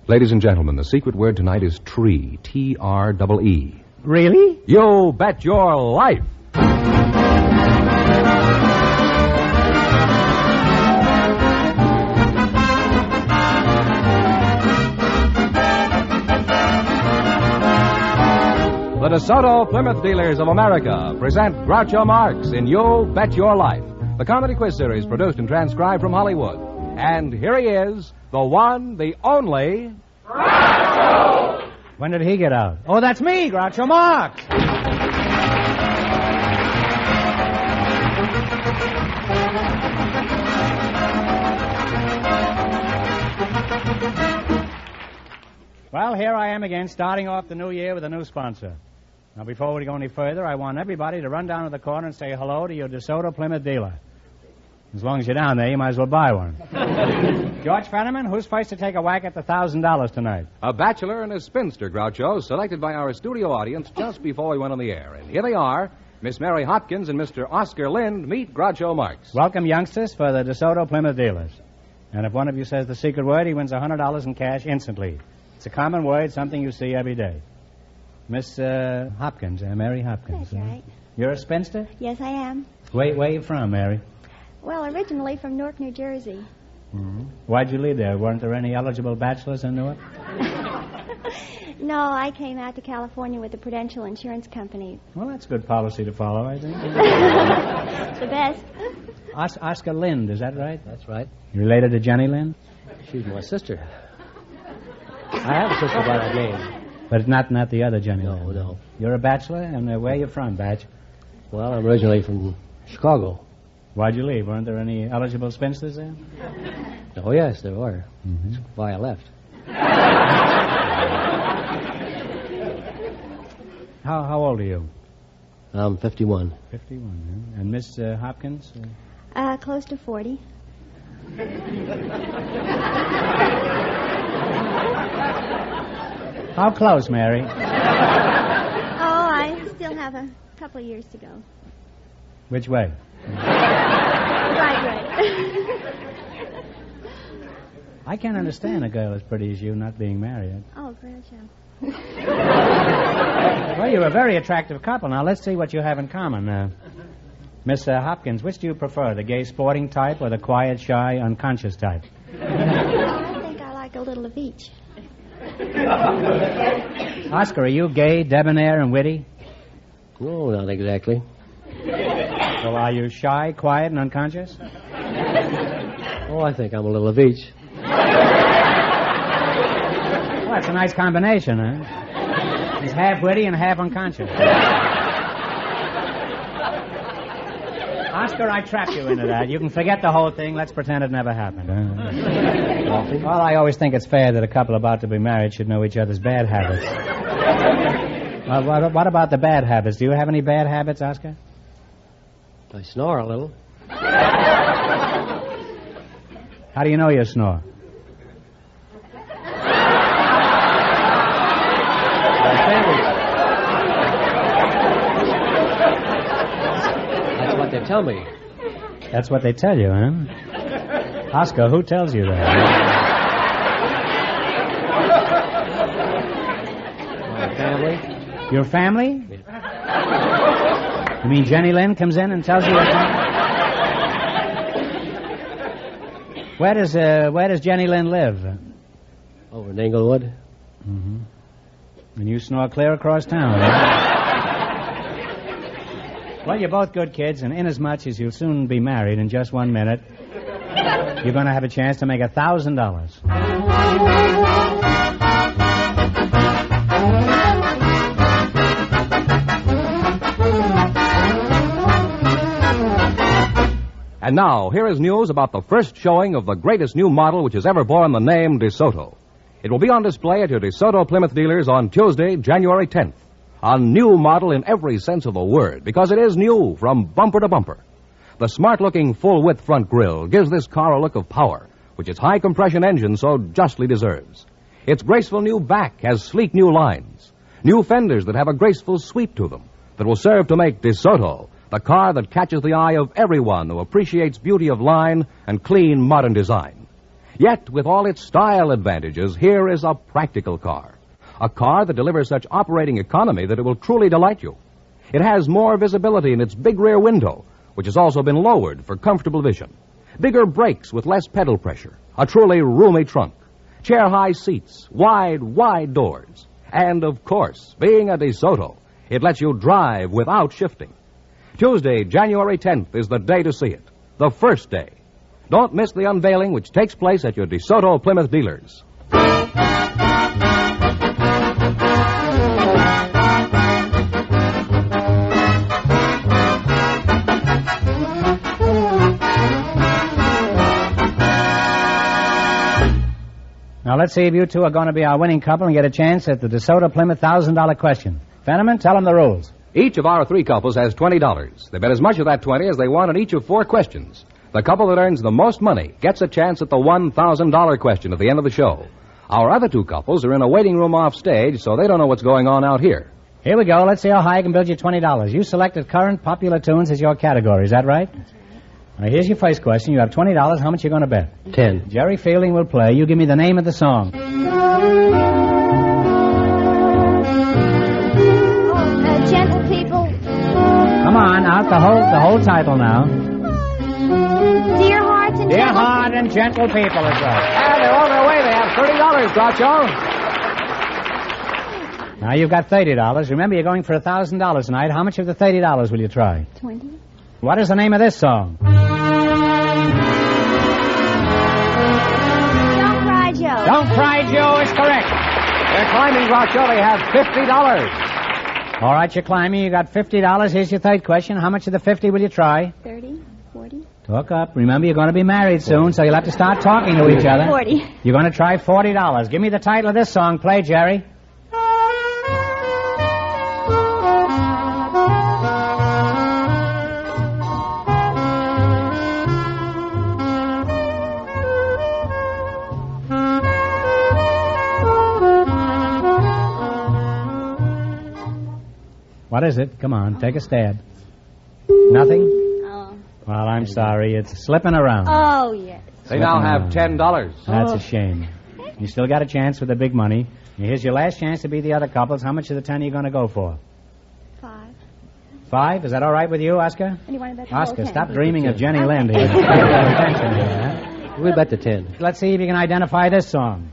Ladies and gentlemen, the secret word tonight is tree. T-R-E-E. Really? You bet your life. The DeSoto Plymouth Dealers of America present Groucho Marx in You Bet Your Life, the comedy quiz series produced and transcribed from Hollywood. And here he is, the one, the only... Groucho! When did he get out? Oh, that's me, Groucho Marx! Well, here I am again, starting off the new year with a new sponsor. Now, before we go any further, I want everybody to run down to the corner and say hello to your DeSoto Plymouth dealer. As long as you're down there, you might as well buy one. George Fenneman, who's first to take a whack at the $1,000 tonight? A bachelor and a spinster, Groucho, selected by our studio audience just before we went on the air. And here they are, Miss Mary Hopkins and Mr. Oscar Lind. Meet Groucho Marx. Welcome, youngsters, for the DeSoto Plymouth dealers. And if one of you says the secret word, he wins $100 in cash instantly. It's a common word, something you see every day. Miss Hopkins, Mary Hopkins. That's right. You're a spinster? Yes, I am. Where are you from, Mary? Well, originally from Newark, New Jersey. Mm-hmm. Why'd you leave there? Weren't there any eligible bachelors in Newark? No, I came out to California with the Prudential Insurance Company. Well, that's good policy to follow, I think. The best. Oscar Lind, is that right? That's right. You related to Jenny Lind? She's my sister. I have a sister by the name. But not the other Jenny Lind. No. You're a bachelor, and where are you from, Batch? Well, I'm originally from Chicago. Why'd you leave? Weren't there any eligible spinsters there? Oh, yes, there were. Mm-hmm. That's why I left. How old are you? I'm 51. 51, yeah. And Miss Hopkins? Close to 40. How close, Mary? Oh, I still have a couple of years to go. Which way? Right. I can't understand a girl as pretty as you not being married. Oh, Groucho. Well, you're a very attractive couple. Now, let's see what you have in common. Miss Hopkins, which do you prefer, the gay sporting type or the quiet, shy, unconscious type? I think I like a little of each. Oscar, are you gay, debonair, and witty? No, not exactly. Well, are you shy, quiet, and unconscious? Oh, I think I'm a little of each. Well, that's a nice combination, huh? He's half witty and half unconscious. Oscar, I trapped you into that. You can forget the whole thing. Let's pretend it never happened. Well, I always think it's fair that a couple about to be married should know each other's bad habits. What about the bad habits? Do you have any bad habits, Oscar? I snore a little. How do you know you snore? That's what they tell me. That's what they tell you, huh? Oscar, who tells you that? My family. Your family? You mean Jenny Lind comes in and tells you what? Where does Jenny Lind live? Over in Englewood. Mm-hmm. And you snore clear across town, right? Well, you're both good kids, and inasmuch as you'll soon be married in just 1 minute, you're going to have a chance to make $1,000. And now, here is news about the first showing of the greatest new model which has ever borne the name DeSoto. It will be on display at your DeSoto Plymouth dealers on Tuesday, January 10th. A new model in every sense of the word, because it is new from bumper to bumper. The smart-looking full-width front grille gives this car a look of power, which its high-compression engine so justly deserves. Its graceful new back has sleek new lines, new fenders that have a graceful sweep to them, that will serve to make DeSoto the car that catches the eye of everyone who appreciates beauty of line and clean modern design. Yet, with all its style advantages, here is a practical car. A car that delivers such operating economy that it will truly delight you. It has more visibility in its big rear window, which has also been lowered for comfortable vision. Bigger brakes with less pedal pressure. A truly roomy trunk. Chair-high seats. Wide doors. And, of course, being a DeSoto, it lets you drive without shifting. Tuesday, January 10th, is the day to see it. The first day. Don't miss the unveiling, which takes place at your DeSoto Plymouth dealers. Now, let's see if you two are going to be our winning couple and get a chance at the DeSoto Plymouth $1,000 question. Fenneman, tell them the rules. Each of our three couples has $20. They bet as much of that 20 as they want on each of four questions. The couple that earns the most money gets a chance at the $1,000 question at the end of the show. Our other two couples are in a waiting room off stage, so they don't know what's going on out here. Here we go. Let's see how high I can build you $20. You selected current popular tunes as your category. Is that right? Now, here's your first question. You have $20. How much are you going to bet? 10. Jerry Fielding will play. You give me the name of the song. Gentle People. Come on, out the whole title now. Dear Hearts and Dear Gentle Heart and Gentle People is right. And they're on their way. They have $30, Groucho. Now you've got $30. Remember, you're going for $1,000 tonight. How much of the $30 will you try? 20. What is the name of this song? Don't Cry Joe. Don't Cry Joe is correct. They're climbing, Groucho. They have $50. All right, you're climbing. You got $50. Here's your third question. How much of the 50 will you try? 30, 40. Talk up. Remember, you're going to be married soon, so you'll have to start talking to each other. 40. You're going to try $40. Give me the title of this song. Play, Jerry. What is it? Come on, take a stab. Nothing? Oh. Well, I'm sorry. It's slipping around. Oh, yes. They now have $10. That's a shame. You still got a chance with the big money. Here's your last chance to beat the other couples. How much of the 10 are you going to go for? 5. 5? Is that all right with you, Oscar? And you want to bet the whole Oscar, 10? stop dreaming of Jenny Lind here. Pay attention here, huh? We'll bet the 10. Let's see if you can identify this song.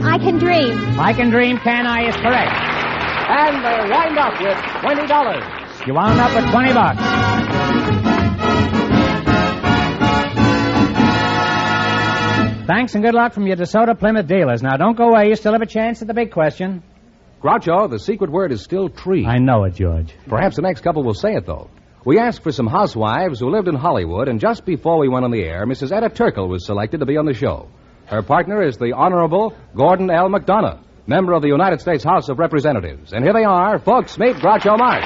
I Can Dream. I Can Dream, Can I is correct. And they wind up with $20. You wound up with $20. Thanks and good luck from your DeSoto Plymouth dealers. Now, don't go away. You still have a chance at the big question. Groucho, the secret word is still tree. I know it, George. Perhaps the next couple will say it, though. We asked for some housewives who lived in Hollywood, and just before we went on the air, Mrs. Etta Turkle was selected to be on the show. Her partner is the Honorable Gordon L. McDonough, member of the United States House of Representatives. And here they are. Folks, meet Groucho Marx.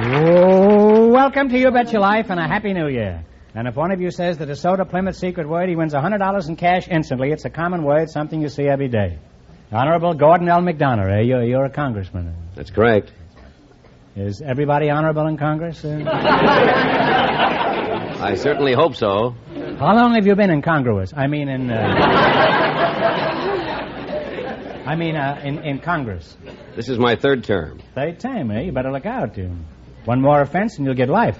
Oh, welcome to You Bet Your Life and a Happy New Year. And if one of you says the DeSoto Plymouth secret word, he wins $100 in cash instantly. It's a common word, something you see every day. Honorable Gordon L. McDonough, eh? You're a congressman. That's correct. Is everybody honorable in Congress? I certainly hope so. How long have you been in Congress? In Congress. This is my third term. Third time, eh? You better look out. One more offense and you'll get life.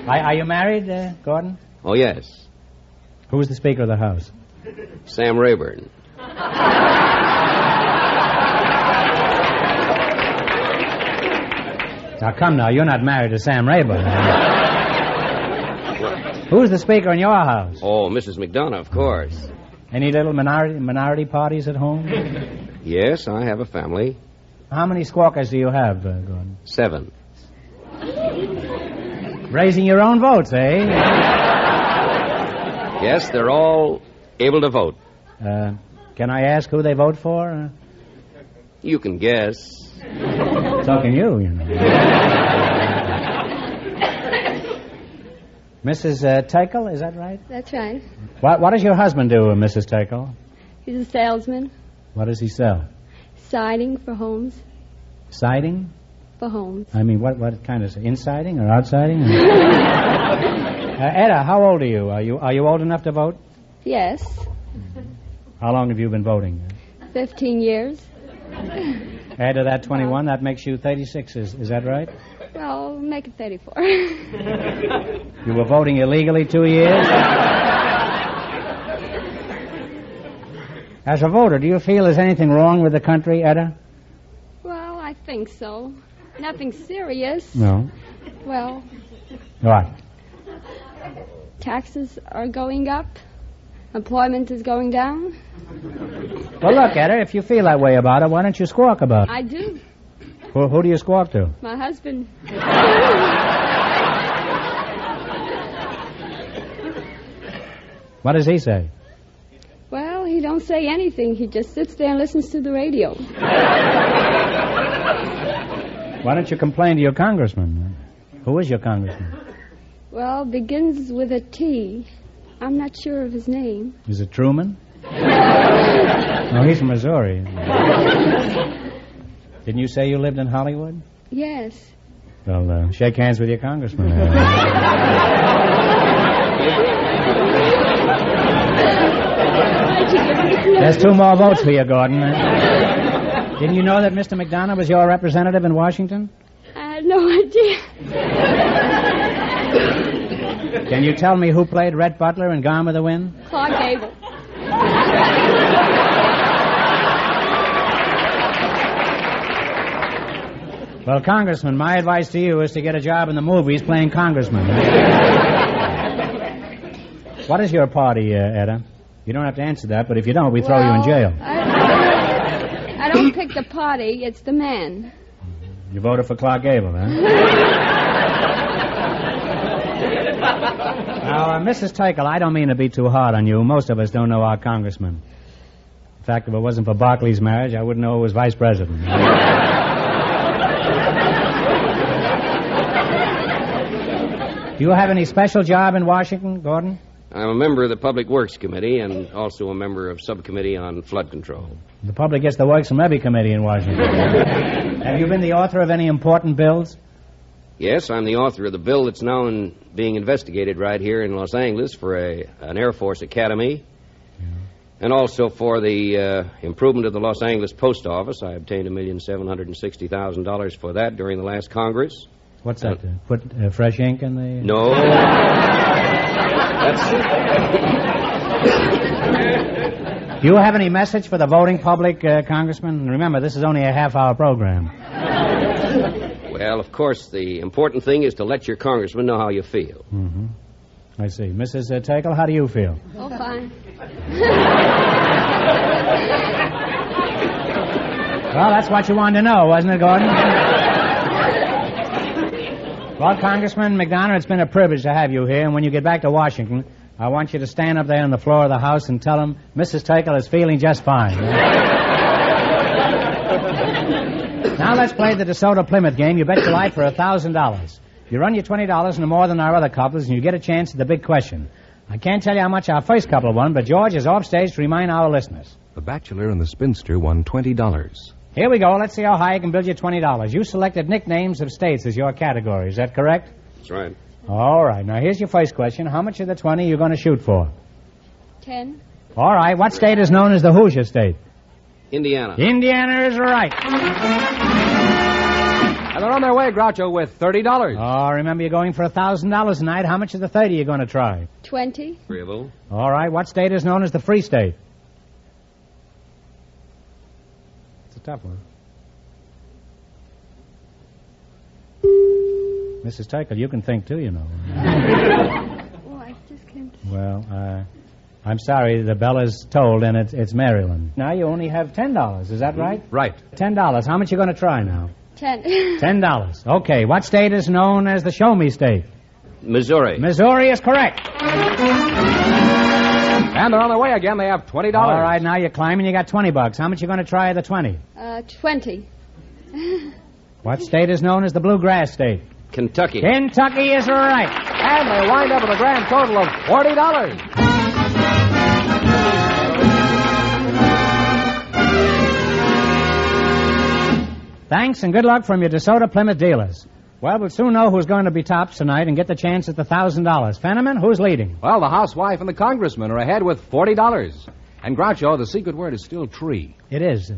Are you married, Gordon? Oh, yes. Who's the Speaker of the House? Sam Rayburn. Now, come now. You're not married to Sam Rayburn. Who's the Speaker in your house? Oh, Mrs. McDonough, of course. Any little minority parties at home? Yes, I have a family. How many squawkers do you have, Gordon? 7. Raising your own votes, eh? Yes, they're all able to vote. Can I ask who they vote for? You can guess. So can you know. Mrs. Tickle, is that right? That's right. What does your husband do, Mrs. Tickle? He's a salesman. What does he sell? Siding for homes. Siding? For homes. I mean, what kind of... Insiding or outsiding? Etta, how old are you? Are you old enough to vote? Yes. How long have you been voting? 15 years. Add to that 21, that makes you 36, is that right? Well, make it 34. You were voting illegally 2 years? As a voter, do you feel there's anything wrong with the country, Etta? Well, I think so. Nothing serious. No. Well, What? taxes are going up. Employment is going down. Well, look, Etta, if you feel that way about it, why don't you squawk about it? I do. Who do you squawk to? My husband. What does he say? Well, he don't say anything. He just sits there and listens to the radio. Why don't you complain to your congressman? Who is your congressman? Well, begins with a T. I'm not sure of his name. Is it Truman? No, he's from Missouri. Didn't you say you lived in Hollywood? Yes. Well, shake hands with your congressman. There's 2 more votes for you, Gordon. Didn't you know that Mr. McDonough was your representative in Washington? I had no idea. Can you tell me who played Rhett Butler in Gone with the Wind? Clark Gable. Well, Congressman, my advice to you is to get a job in the movies playing congressman. What is your party, Etta? You don't have to answer that, but if you don't, we throw you in jail. I don't pick the party, it's the man. You voted for Clark Gable, huh? Now, Mrs. Tickle, I don't mean to be too hard on you. Most of us don't know our congressman. In fact, if it wasn't for Barclay's marriage, I wouldn't know who was vice president. Do you have any special job in Washington, Gordon? I'm a member of the Public Works Committee and also a member of Subcommittee on Flood Control. The public gets the works from every committee in Washington. Have you been the author of any important bills? Yes, I'm the author of the bill that's now being investigated right here in Los Angeles for an Air Force Academy. And also for the improvement of the Los Angeles Post Office. I obtained $1,760,000 for that during the last Congress. What's that? Put fresh ink in the... No. Do you have any message for the voting public, Congressman? Remember, this is only a half-hour program. Well, of course, the important thing is to let your congressman know how you feel. Mm-hmm. I see. Mrs. Tickle, how do you feel? Oh, fine. Well, that's what you wanted to know, wasn't it, Gordon? Well, Congressman McDonough, it's been a privilege to have you here, and when you get back to Washington, I want you to stand up there on the floor of the House and tell them Mrs. Tickle is feeling just fine. Now let's play the DeSoto Plymouth game. You bet your life for $1,000. You run your $20 into more than our other couples, and you get a chance at the big question. I can't tell you how much our first couple won, but George is off stage to remind our listeners. The Bachelor and the Spinster won $20. Here we go. Let's see how high I can build you $20. You selected nicknames of states as your category. Is that correct? That's right. All right. Now, here's your first question. How much of the 20 are you going to shoot for? 10. All right. What state is known as the Hoosier State? Indiana. Indiana is right. And they're on their way, Groucho, with $30. Oh, remember, you're going for $1,000 tonight. How much of the 30 are you going to try? 20. Agreeable. All right. What state is known as the Free State? It's a tough one. Mrs. Tickle, you can think, too, you know. Oh, I just can't... Well, I'm sorry. The bell is tolled, and it's Maryland. Now you only have $10. Is that right? Right. $10. How much are you going to try now? 10. $10. Okay. What state is known as the Show Me State? Missouri. Missouri is correct. And they're on their way again. They have $20. All right. Now you're climbing. You got $20. How much are you going to try of the 20? 20. What state is known as the Bluegrass State? Kentucky. Kentucky is right. And they wind up with a grand total of $40. Thanks and good luck from your DeSoto Plymouth dealers. Well, we'll soon know who's going to be tops tonight and get the chance at the $1,000. Fenneman, who's leading? Well, the housewife and the congressman are ahead with $40. And Groucho, the secret word is still tree. It is.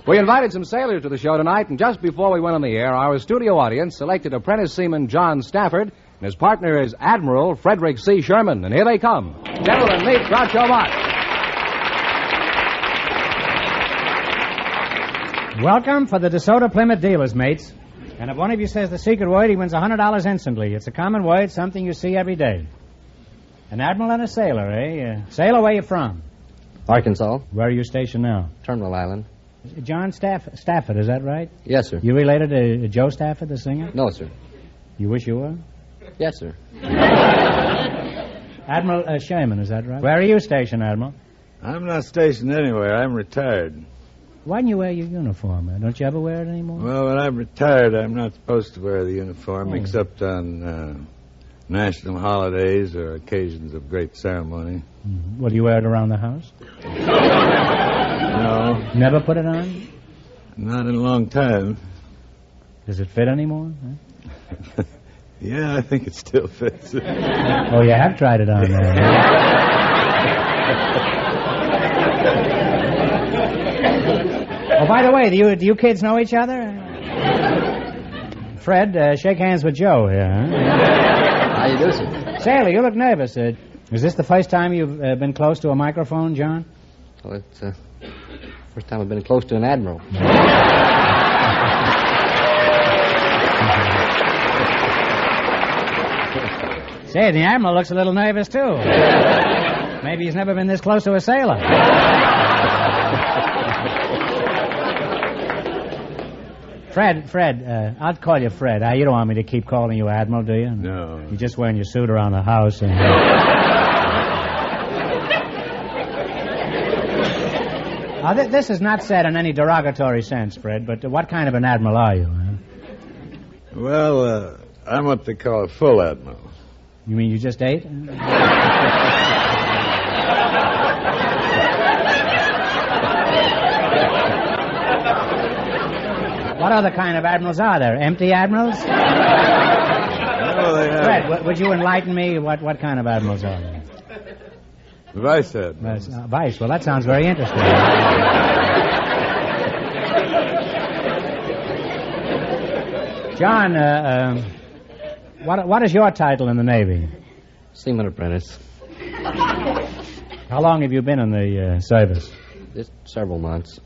We invited some sailors to the show tonight, and just before we went on the air, our studio audience selected apprentice seaman John Stafford, and his partner is Admiral Frederick C. Sherman. And here they come. Gentlemen, meet Groucho Marx. Welcome for the DeSoto Plymouth dealers, mates. And if one of you says the secret word, he wins $100 instantly. It's a common word, something you see every day. An admiral and a sailor, eh? Sailor, where you from? Arkansas, Where are you stationed now? Terminal Island. John Stafford, is that right? Yes, sir. You related to Joe Stafford, the singer? No, sir. You wish you were? Yes, sir. Admiral Sherman, is that right? Where are you stationed, Admiral? I'm not stationed anywhere. I'm retired. Why didn't you wear your uniform? Don't you ever wear it anymore? Well, when I'm retired, I'm not supposed to wear the uniform except on national holidays or occasions of great ceremony. Mm-hmm. Well, do you wear it around the house? No, Never put it on? not in a long time. Does it fit anymore? Huh? Yeah, I think it still fits. Oh, you have tried it on there. Oh, by the way, do you kids know each other? Fred, shake hands with Joe here. Huh? How you do, sir? Sailor, you look nervous. Is this the first time you've been close to a microphone, John? Well, it's first time I've been close to an admiral. Say, the Admiral looks a little nervous, too. Maybe he's never been this close to a sailor. Fred, I'll call you Fred. You don't want me to keep calling you Admiral, do you? No. You're just wearing your suit around the house. And... this is not said in any derogatory sense, Fred, but what kind of an admiral are you? Huh? Well, I'm what they call a full admiral. You mean you just ate? What other kind of admirals are there? Empty admirals? No, they have Fred, would you enlighten me? What kind of admirals are there? vice admirals. Vice. Well, that sounds very interesting. John, what is your title in the Navy? Seaman apprentice. How long have you been in the service? Just several months.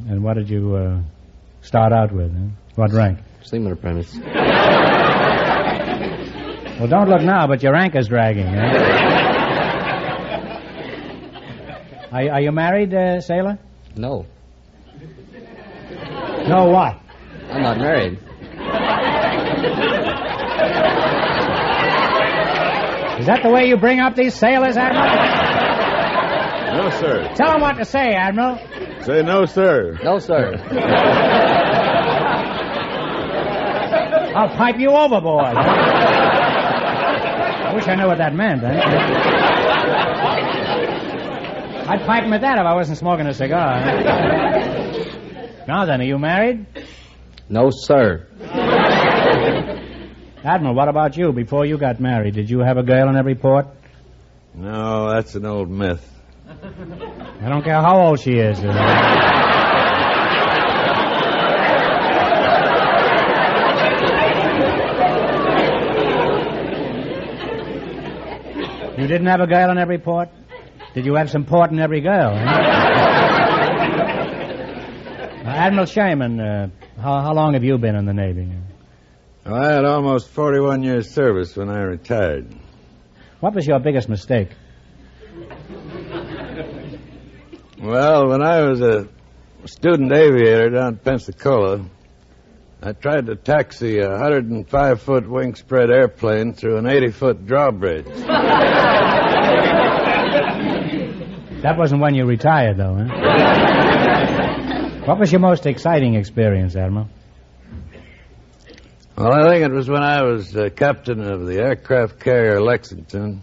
And what did you start out with? Huh? What rank? Seaman apprentice. Well, don't look now, but your rank is dragging. Huh? Are you married, sailor? No, No, what? I'm not married. Is that the way you bring up these sailors, Admiral? No, sir. Tell them what to say, Admiral. Say no, sir. No, sir. I'll pipe you overboard. I wish I knew what that meant. I'd pipe him at that if I wasn't smoking a cigar. Now then, are you married? No, sir. Admiral, what about you? Before you got married, did you have a girl in every port? No, that's an old myth. I don't care how old she is. You didn't have a girl in every port? Did you have some port in every girl? Admiral Sherman, how long have you been in the Navy? Well, I had almost 41 years' service when I retired. What was your biggest mistake? Well, when I was a student aviator down in Pensacola, I tried to taxi a 105-foot wingspread airplane through an 80-foot drawbridge. That wasn't when you retired, though, huh? What was your most exciting experience, Admiral? Well, I think it was when I was captain of the aircraft carrier Lexington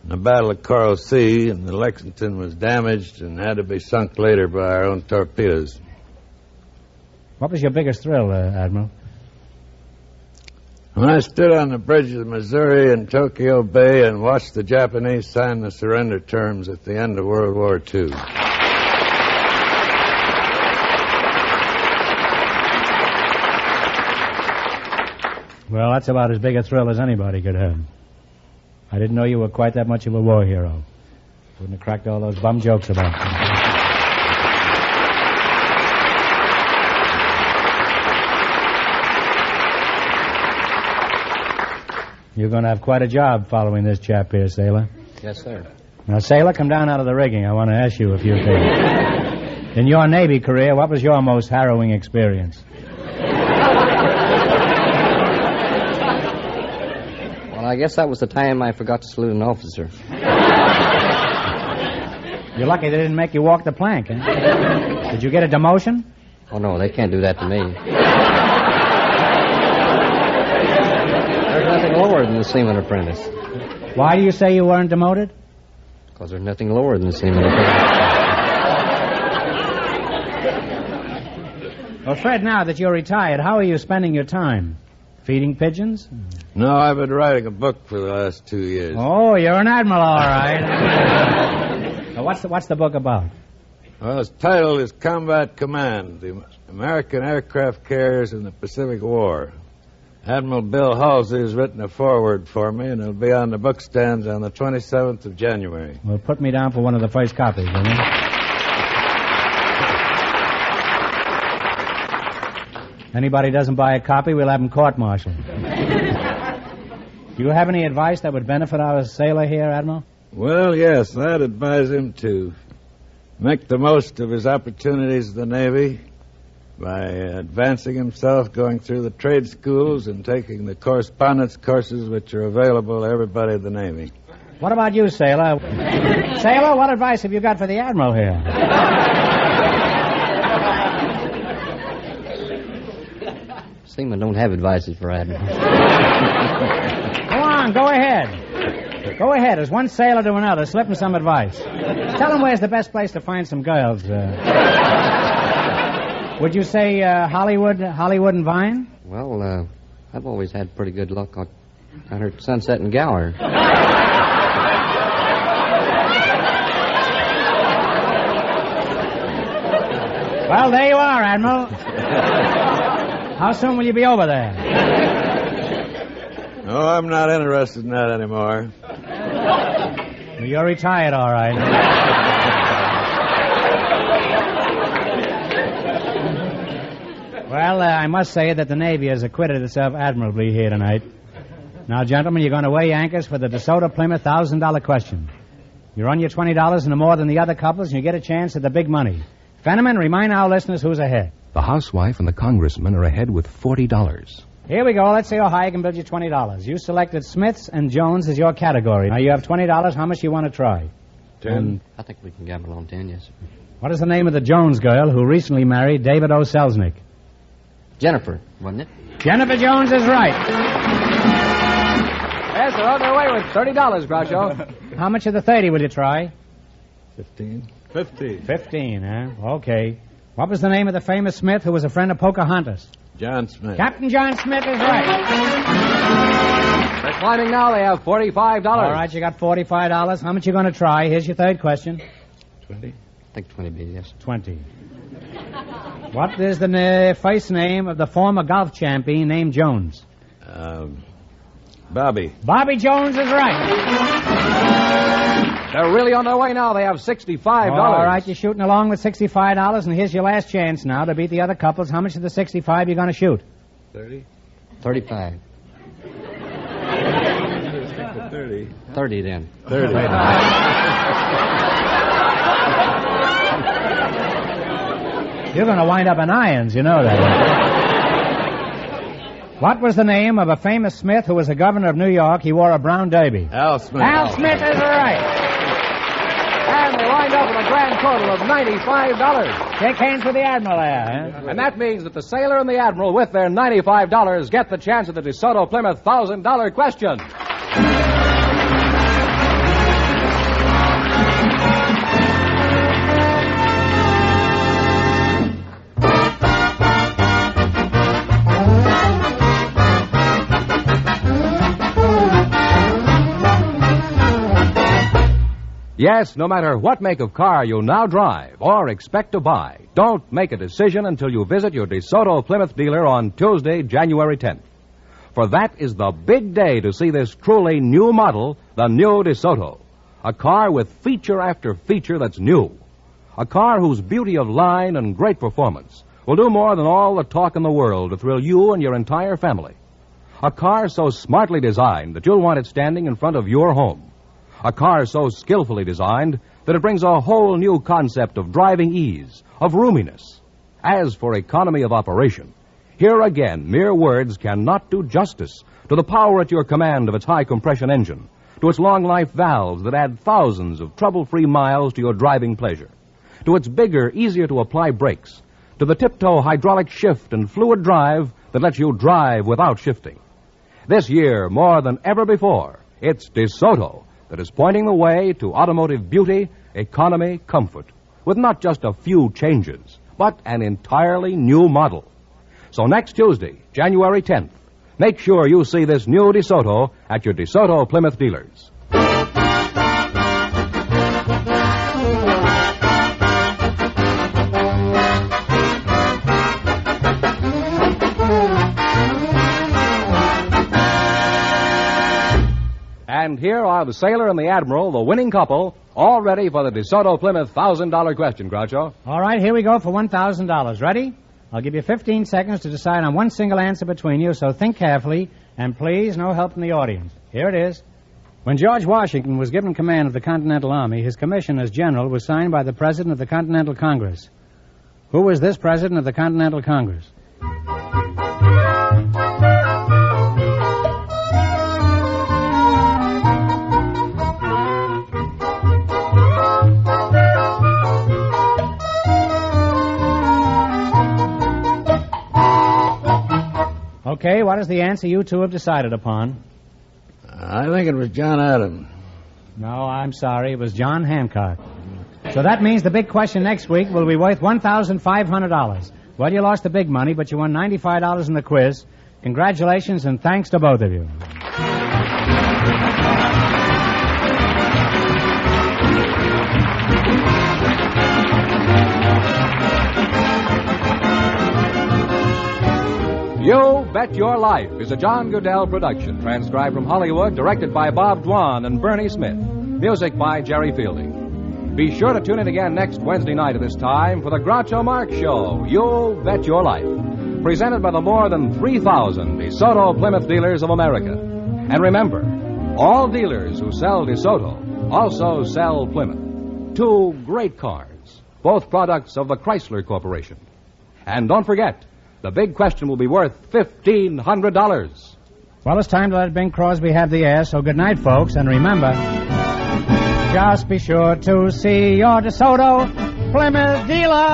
in the Battle of Coral Sea, and the Lexington was damaged and had to be sunk later by our own torpedoes. What was your biggest thrill, Admiral? When I stood on the bridge of the Missouri in Tokyo Bay and watched the Japanese sign the surrender terms at the end of World War II. Well, that's about as big a thrill as anybody could have. I didn't know you were quite that much of a war hero. Wouldn't have cracked all those bum jokes about you. You're going to have quite a job following this chap here, Sailor. Yes, sir. Now, Sailor, come down out of the rigging. I want to ask you a few things. In your Navy career, what was your most harrowing experience? Well, I guess that was the time I forgot to salute an officer. You're lucky they didn't make you walk the plank, eh? Did you get a demotion? Oh, no, they can't do that to me. There's nothing lower than the seaman apprentice. Why do you say you weren't demoted? Because there's nothing lower than the seaman apprentice. Well, Fred, now that you're retired, how are you spending your time? Feeding pigeons? No, I've been writing a book for the last 2 years. Oh, you're an admiral, all right. Now, what's the book about? Well, its title is Combat Command, the American Aircraft Carriers in the Pacific War. Admiral Bill Halsey has written a foreword for me, and it'll be on the book stands on the 27th of January. Well, put me down for one of the first copies, will you? Anybody doesn't buy a copy, we'll have him court-martialed. Do you have any advice that would benefit our sailor here, Admiral? Well, yes, I'd advise him to make the most of his opportunities in the Navy by advancing himself, going through the trade schools, and taking the correspondence courses which are available to everybody in the Navy. What about you, Sailor? Sailor, what advice have you got for the Admiral here? Seamen don't have advices for admirals. Go on, go ahead. Go ahead. As one sailor to another, slip him some advice. Tell him where's the best place to find some girls. Would you say Hollywood and Vine? Well, I've always had pretty good luck on her Sunset and Gower. Well, there you are, Admiral. How soon will you be over there? Oh, I'm not interested in that anymore. Well, you're retired, all right. Well, I must say that the Navy has acquitted itself admirably here tonight. Now, gentlemen, you're going to weigh anchors for the DeSoto Plymouth $1,000 question. You run your $20 into more than the other couples, and you get a chance at the big money. Fenneman, remind our listeners who's ahead. The housewife and the congressman are ahead with $40. Here we go. Let's see how high I can build you $20. You selected Smiths and Jones as your category. Now, you have $20. How much do you want to try? 10. I think we can gamble on 10, yes. What is the name of the Jones girl who recently married David O. Selznick? Jennifer, wasn't it? Jennifer Jones is right. Yes, they're on their way with $30, Groucho. How much of the 30 will you try? 15. 50. 15, huh? Okay. What was the name of the famous Smith who was a friend of Pocahontas? John Smith. Captain John Smith is right. They're climbing now. They have $45. All right, you got $45. How much you going to try? Here's your third question. 20. I think 20 be, yes. 20. What is the first name of the former golf champion named Jones? Bobby. Bobby Jones is right. They're really on their way now. They have $65. All right, you're shooting along with $65, and here's your last chance now to beat the other couples. How much of the 65 you going to shoot? 30. 35. 30. 30 then. 30. You're going to wind up in irons, you know that. What was the name of a famous Smith who was the governor of New York? He wore a brown derby. Al Smith. Al Smith is right. And they wind up with a grand total of $95. Shake hands with the Admiral there, huh? And that means that the sailor and the admiral, with their $95, get the chance at the DeSoto Plymouth $1,000 question. Yes, no matter what make of car you now drive or expect to buy, don't make a decision until you visit your DeSoto Plymouth dealer on Tuesday, January 10th. For that is the big day to see this truly new model, the new DeSoto. A car with feature after feature that's new. A car whose beauty of line and great performance will do more than all the talk in the world to thrill you and your entire family. A car so smartly designed that you'll want it standing in front of your home. A car so skillfully designed that it brings a whole new concept of driving ease, of roominess. As for economy of operation, here again, mere words cannot do justice to the power at your command of its high-compression engine, to its long-life valves that add thousands of trouble-free miles to your driving pleasure, to its bigger, easier-to-apply brakes, to the tiptoe hydraulic shift and fluid drive that lets you drive without shifting. This year, more than ever before, it's DeSoto that is pointing the way to automotive beauty, economy, comfort, with not just a few changes, but an entirely new model. So next Tuesday, January 10th, make sure you see this new DeSoto at your DeSoto Plymouth dealers. And here are the sailor and the admiral, the winning couple, all ready for the DeSoto Plymouth $1,000 question, Groucho. All right, here we go for $1,000. Ready? I'll give you 15 seconds to decide on one single answer between you, so think carefully, and please, no help from the audience. Here it is. When George Washington was given command of the Continental Army, his commission as general was signed by the President of the Continental Congress. Who was this President of the Continental Congress? Okay, what is the answer you two have decided upon? I think it was John Adams. No, I'm sorry. It was John Hancock. So that means the big question next week will be worth $1,500. Well, you lost the big money, but you won $95 in the quiz. Congratulations and thanks to both of you. You Bet Your Life is a John Goodell production, transcribed from Hollywood, directed by Bob Dwan and Bernie Smith. Music by Jerry Fielding. Be sure to tune in again next Wednesday night at this time for the Groucho Marx Show, You Bet Your Life, presented by the more than 3,000 DeSoto Plymouth dealers of America. And remember, all dealers who sell DeSoto also sell Plymouth. Two great cars, both products of the Chrysler Corporation. And don't forget, the big question will be worth $1,500. Well, it's time to let Bing Crosby have the air, so good night, folks. And remember, just be sure to see your DeSoto Plymouth dealer.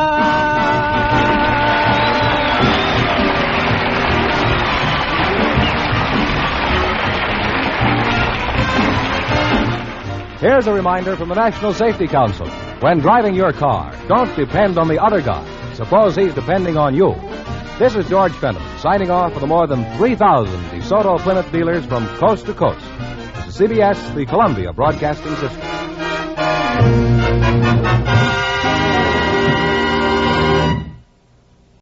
Here's a reminder from the National Safety Council. When driving your car, don't depend on the other guy. Suppose he's depending on you. This is George Fenton, signing off for the more than 3,000 DeSoto Plymouth dealers from coast to coast. This is CBS, the Columbia Broadcasting System.